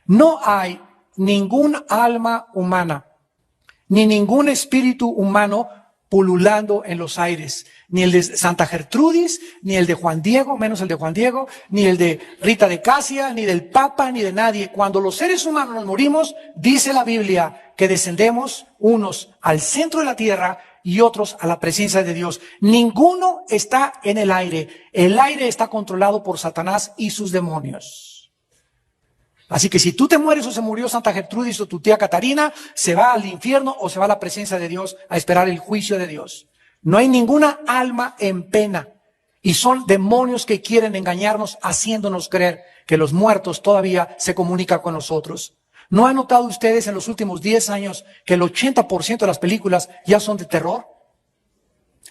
No hay ningún alma humana, ni ningún espíritu humano pululando en los aires, ni el de Santa Gertrudis, ni el de Juan Diego, menos el de Juan Diego, ni el de Rita de Casia, ni del Papa, ni de nadie. Cuando los seres humanos nos morimos, dice la Biblia que descendemos unos al centro de la tierra y otros a la presencia de Dios. Ninguno está en el aire está controlado por Satanás y sus demonios. Así que si tú te mueres, o se murió Santa Gertrudis o tu tía Catarina, se va al infierno o se va a la presencia de Dios a esperar el juicio de Dios. No hay ninguna alma en pena, y son demonios que quieren engañarnos, haciéndonos creer que los muertos todavía se comunican con nosotros. ¿No han notado ustedes en los últimos 10 años que el 80% de las películas ya son de terror?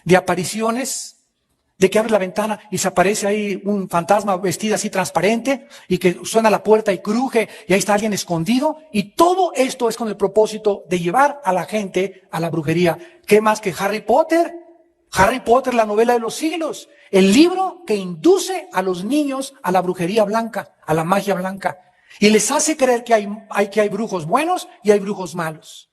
De apariciones, de que abre la ventana y se aparece ahí un fantasma vestido así transparente, y que suena la puerta y cruje y ahí está alguien escondido. Y todo esto es con el propósito de llevar a la gente a la brujería. ¿Qué más que Harry Potter? Harry Potter, la novela de los siglos, el libro que induce a los niños a la brujería blanca, a la magia blanca, y les hace creer que hay brujos buenos y hay brujos malos.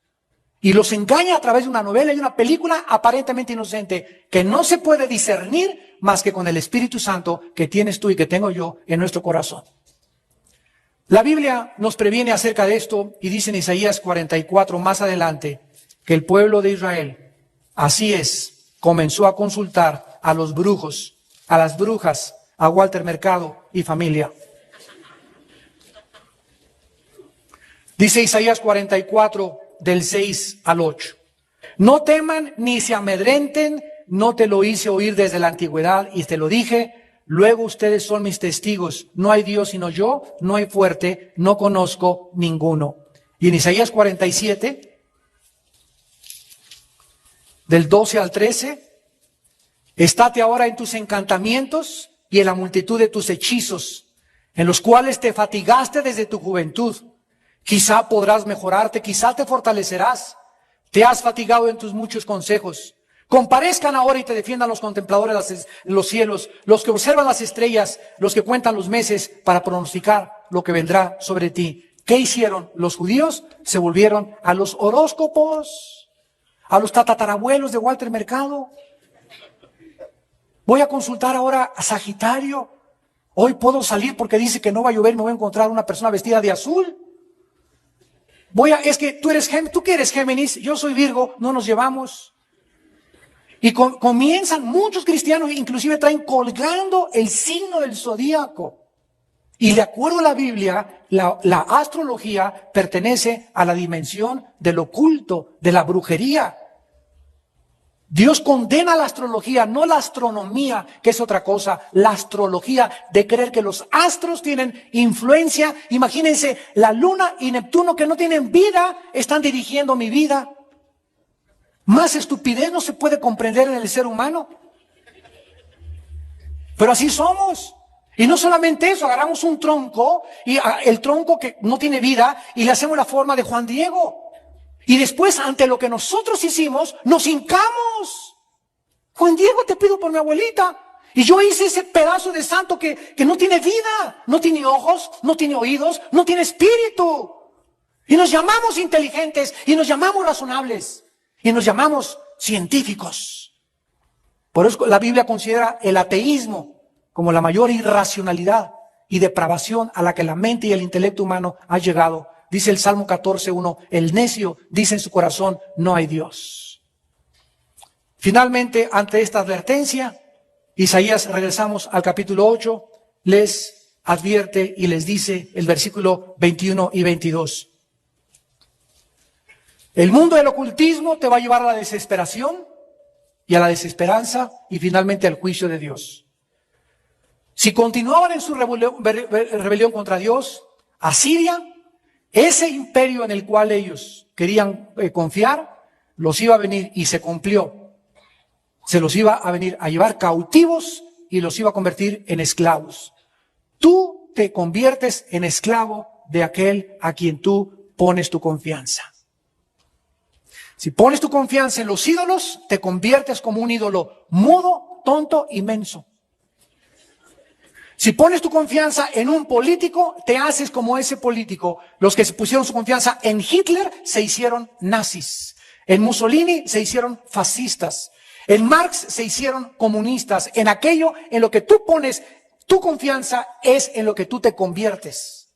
y los engaña a través de una novela y una película aparentemente inocente que no se puede discernir más que con el Espíritu Santo que tienes tú y que tengo yo en nuestro corazón. La Biblia nos previene acerca de esto y dice en Isaías 44 más adelante que el pueblo de Israel, así es, comenzó a consultar a los brujos, a las brujas, a Walter Mercado y familia. Dice Isaías 44 del 6 al 8. No teman ni se amedrenten, no te lo hice oír desde la antigüedad y te lo dije, luego ustedes son mis testigos. No hay Dios sino yo, no hay fuerte, no conozco ninguno. Y en Isaías 47, del 12 al 13, estate ahora en tus encantamientos y en la multitud de tus hechizos, en los cuales te fatigaste desde tu juventud. Quizá podrás mejorarte, quizá te fortalecerás. Te has fatigado en tus muchos consejos. Comparezcan ahora y te defiendan los contempladores de los cielos, los que observan las estrellas, los que cuentan los meses para pronosticar lo que vendrá sobre ti. ¿Qué hicieron los judíos? Se volvieron a los horóscopos, a los tatarabuelos de Walter Mercado. Voy a consultar ahora a Sagitario. Hoy puedo salir porque dice que no va a llover y me voy a encontrar una persona vestida de azul. Es que tú que eres Géminis, yo soy Virgo, no nos llevamos. Y comienzan muchos cristianos, inclusive traen colgando el signo del zodíaco. Y de acuerdo a la Biblia, la astrología pertenece a la dimensión del oculto, de la brujería. Dios condena la astrología, no la astronomía, que es otra cosa, la astrología de creer que los astros tienen influencia. Imagínense, la luna y Neptuno que no tienen vida, están dirigiendo mi vida. Más estupidez no se puede comprender en el ser humano. Pero así somos. Y no solamente eso, agarramos un tronco, y el tronco que no tiene vida, y le hacemos la forma de Juan Diego. Y después, ante lo que nosotros hicimos, nos hincamos. Juan Diego, te pido por mi abuelita. Y yo hice ese pedazo de santo que no tiene vida, no tiene ojos, no tiene oídos, no tiene espíritu. Y nos llamamos inteligentes, y nos llamamos razonables, y nos llamamos científicos. Por eso la Biblia considera el ateísmo como la mayor irracionalidad y depravación a la que la mente y el intelecto humano ha llegado. Dice el Salmo 14:1, el necio dice en su corazón, no hay Dios. Finalmente, ante esta advertencia, Isaías, regresamos al capítulo 8, les advierte y les dice el versículo 21 y 22. El mundo del ocultismo te va a llevar a la desesperación y a la desesperanza y finalmente al juicio de Dios. Si continuaban en su rebelión contra Dios, Asiria, ese imperio en el cual ellos querían confiar, los iba a venir y se cumplió. Se los iba a venir a llevar cautivos y los iba a convertir en esclavos. Tú te conviertes en esclavo de aquel a quien tú pones tu confianza. Si pones tu confianza en los ídolos, te conviertes como un ídolo mudo, tonto y menso. Si pones tu confianza en un político, te haces como ese político. Los que se pusieron su confianza en Hitler se hicieron nazis. En Mussolini se hicieron fascistas. En Marx se hicieron comunistas. En aquello en lo que tú pones tu confianza es en lo que tú te conviertes.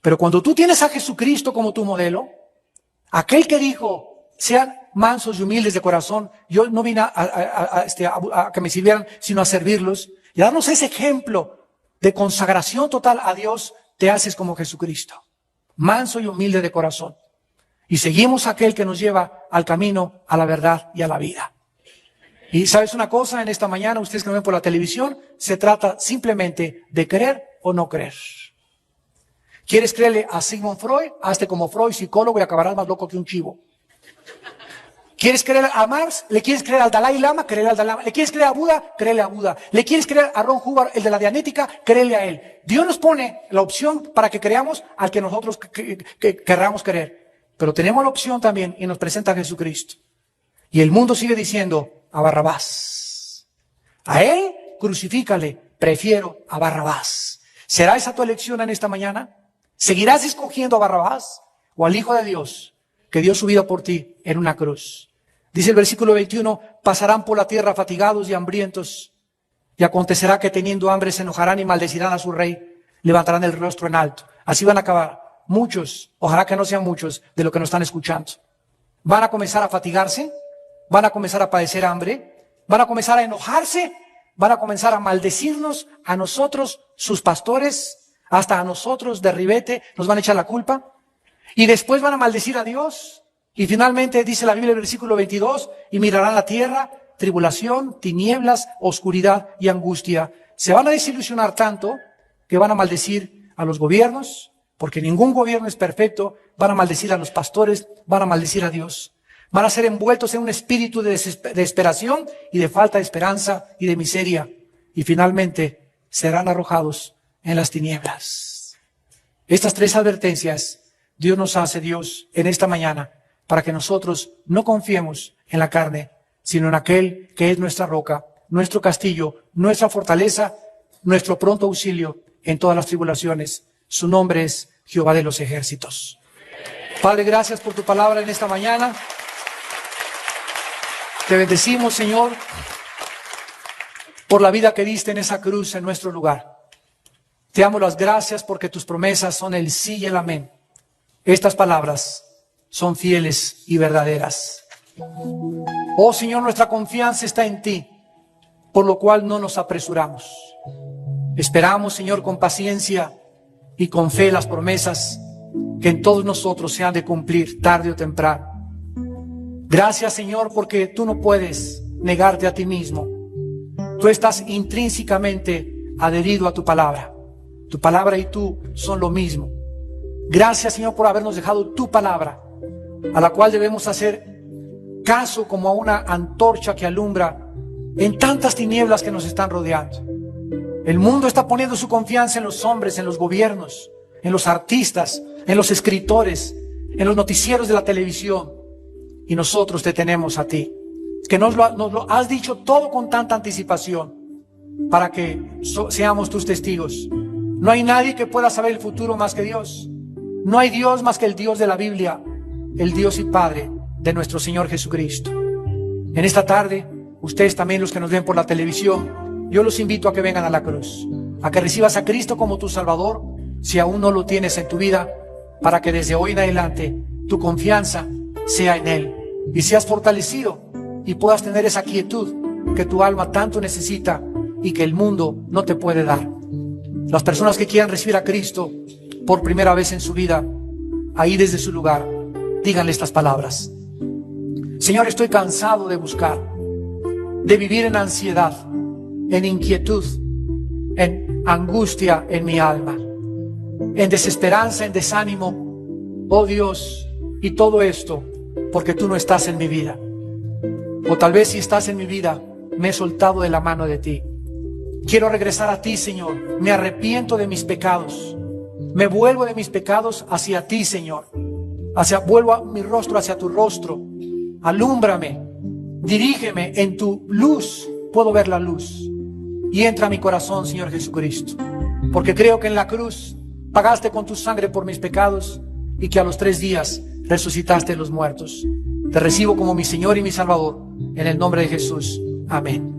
Pero cuando tú tienes a Jesucristo como tu modelo, aquel que dijo, sean mansos y humildes de corazón, yo no vine a que me sirvieran, sino a servirlos, y darnos ese ejemplo de consagración total a Dios, te haces como Jesucristo, manso y humilde de corazón. Y seguimos a aquel que nos lleva al camino, a la verdad y a la vida. Y ¿sabes una cosa? En esta mañana, ustedes que me ven por la televisión, se trata simplemente de creer o no creer. ¿Quieres creerle a Sigmund Freud? Hazte como Freud, psicólogo, y acabarás más loco que un chivo. ¿Quieres creer a Marx? ¿Le quieres creer al Dalai Lama? Créele al Dalai Lama. ¿Le quieres creer a Buda? Créele a Buda. ¿Le quieres creer a Ron Hubbard, el de la Dianética? Créele a él. Dios nos pone la opción para que creamos al que nosotros querramos creer. Pero tenemos la opción también y nos presenta a Jesucristo. Y el mundo sigue diciendo a Barrabás. A él crucifícale, prefiero a Barrabás. ¿Será esa tu elección en esta mañana? ¿Seguirás escogiendo a Barrabás o al Hijo de Dios que dio su vida por ti en una cruz. Dice el versículo 21, pasarán por la tierra fatigados y hambrientos, y acontecerá que teniendo hambre se enojarán y maldecirán a su rey, levantarán el rostro en alto. Así van a acabar muchos, ojalá que no sean muchos de los que nos están escuchando. Van a comenzar a fatigarse, van a comenzar a padecer hambre, van a comenzar a enojarse, van a comenzar a maldecirnos a nosotros, sus pastores, hasta a nosotros de ribete, nos van a echar la culpa. Y después van a maldecir a Dios. Y finalmente dice la Biblia en el versículo 22, y mirarán la tierra, tribulación, tinieblas, oscuridad y angustia. Se van a desilusionar tanto que van a maldecir a los gobiernos, porque ningún gobierno es perfecto, van a maldecir a los pastores, van a maldecir a Dios. Van a ser envueltos en un espíritu de desesperación y de falta de esperanza y de miseria. Y finalmente serán arrojados en las tinieblas. Estas tres advertencias Dios nos hace, Dios, en esta mañana, para que nosotros no confiemos en la carne, sino en aquel que es nuestra roca, nuestro castillo, nuestra fortaleza, nuestro pronto auxilio en todas las tribulaciones. Su nombre es Jehová de los ejércitos. Padre, gracias por tu palabra en esta mañana. Te bendecimos, Señor, por la vida que diste en esa cruz en nuestro lugar. Te damos las gracias porque tus promesas son el sí y el amén. Estas palabras son fieles y verdaderas. Oh Señor, nuestra confianza está en ti, por lo cual no nos apresuramos. Esperamos, Señor, con paciencia y con fe las promesas que en todos nosotros se han de cumplir tarde o temprano. Gracias, Señor, porque tú no puedes negarte a ti mismo. Tú estás intrínsecamente adherido a tu palabra. Tu palabra y tú son lo mismo. Gracias, Señor, por habernos dejado tu palabra, a la cual debemos hacer caso como a una antorcha que alumbra en tantas tinieblas que nos están rodeando. El mundo está poniendo su confianza en los hombres, en los gobiernos, en los artistas, en los escritores, en los noticieros de la televisión. Y nosotros te tenemos a ti, que nos lo has dicho todo con tanta anticipación, para que seamos tus testigos. No hay nadie que pueda saber el futuro más que Dios. No hay Dios más que el Dios de la Biblia, el Dios y Padre de nuestro Señor Jesucristo. En esta tarde, ustedes también, los que nos ven por la televisión, yo los invito a que vengan a la cruz, a que recibas a Cristo como tu Salvador, si aún no lo tienes en tu vida, para que desde hoy en adelante tu confianza sea en Él y seas fortalecido y puedas tener esa quietud que tu alma tanto necesita y que el mundo no te puede dar. Las personas que quieran recibir a Cristo por primera vez en su vida, ahí desde su lugar, díganle estas palabras: Señor, estoy cansado de buscar, de vivir en ansiedad, en inquietud, en angustia en mi alma, en desesperanza, en desánimo, oh Dios, y todo esto porque tú no estás en mi vida. O tal vez si estás en mi vida, me he soltado de la mano de ti. Quiero regresar a ti, Señor. Me arrepiento de mis pecados. Me vuelvo de mis pecados hacia ti, Señor. Vuelvo mi rostro hacia tu rostro. Alúmbrame, dirígeme en tu luz. Puedo ver la luz. Y entra a mi corazón, Señor Jesucristo. Porque creo que en la cruz pagaste con tu sangre por mis pecados y que a los 3 días resucitaste de los muertos. Te recibo como mi Señor y mi Salvador, en el nombre de Jesús. Amén.